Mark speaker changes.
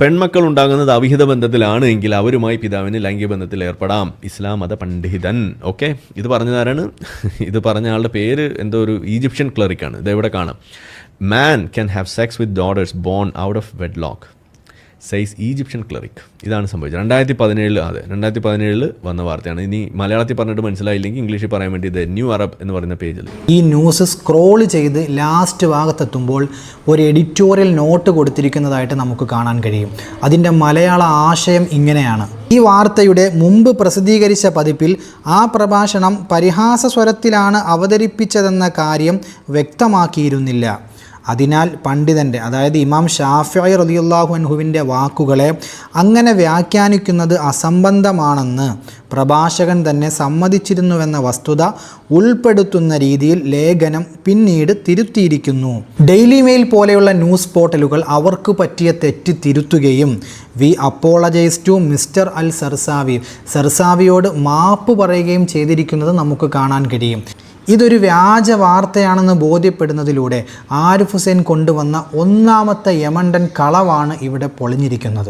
Speaker 1: പെൺമക്കൾ ഉണ്ടാകുന്നത് അവിഹിത ബന്ധത്തിലാണ് എങ്കിൽ അവരുമായി പിതാവിന് ലൈംഗിക ബന്ധത്തിൽ ഏർപ്പെടാം. ഇസ്ലാം മത പണ്ഡിതൻ. ഓക്കെ, ഇത് പറഞ്ഞതാരാണ്? ഇത് പറഞ്ഞ ആളുടെ പേര് എന്തോ ഒരു ഈജിപ്ഷ്യൻ ക്ലറിക്കാണ്. ഇതെവിടെ കാണാം? Man can have sex with daughters born out of wedlock says Egyptian cleric. ഇതാണ് സംഭവിച്ചത് 2017 വന്ന വാർത്തയാണ്. ഇനി മലയാളത്തിൽ പറഞ്ഞിട്ട് മനസ്സിലായില്ലെങ്കിൽ ഇംഗ്ലീഷിൽ പറയാൻ വേണ്ടി ഇത് ന്യൂ അറബ് എന്ന് പറയുന്ന പേജിൽ
Speaker 2: ഈ ന്യൂസ് സ്ക്രോൾ ചെയ്ത് ലാസ്റ്റ് ഭാഗത്തെത്തുമ്പോൾ ഒരു എഡിറ്റോറിയൽ നോട്ട് കൊടുത്തിരിക്കുന്നതായിട്ട് നമുക്ക് കാണാൻ കഴിയും. അതിൻ്റെ മലയാള ആശയം ഇങ്ങനെയാണ്: ഈ വാർത്തയുടെ മുമ്പ് പ്രസിദ്ധീകരിച്ച പതിപ്പിൽ ആ പ്രഭാഷണം പരിഹാസസ്വരത്തിലാണ് അവതരിപ്പിച്ചതെന്ന കാര്യം വ്യക്തമാക്കിയിരുന്നില്ല. അതിനാൽ പണ്ഡിതൻ്റെ, അതായത് ഇമാം ഷാഫിഈ റളിയല്ലാഹു അൻഹുവിൻ്റെ വാക്കുകളെ അങ്ങനെ വ്യാഖ്യാനിക്കുന്നത് അസംബന്ധമാണെന്ന് പ്രഭാഷകൻ തന്നെ സമ്മതിച്ചിരുന്നുവെന്ന വസ്തുത ഉൾപ്പെടുത്തുന്ന രീതിയിൽ ലേഖനം പിന്നീട് തിരുത്തിയിരിക്കുന്നു. ഡെയിലി മെയിൽ പോലെയുള്ള ന്യൂസ് പോർട്ടലുകൾ അവർക്ക് പറ്റിയ തെറ്റ് തിരുത്തുകയും വി അപ്പോളജൈസ് ടു മിസ്റ്റർ അൽ സർസാവിയോട് മാപ്പ് പറയുകയും ചെയ്തിരിക്കുന്നത് നമുക്ക് കാണാൻ കഴിയും. ഇതൊരു വ്യാജ വാർത്തയാണെന്ന് ബോധ്യപ്പെടുന്നതിലൂടെ ആരിഫ് ഹുസൈൻ കൊണ്ടുവന്ന ഒന്നാമത്തെ യമണ്ടൻ കളവാണ് ഇവിടെ പൊളിഞ്ഞിരിക്കുന്നത്.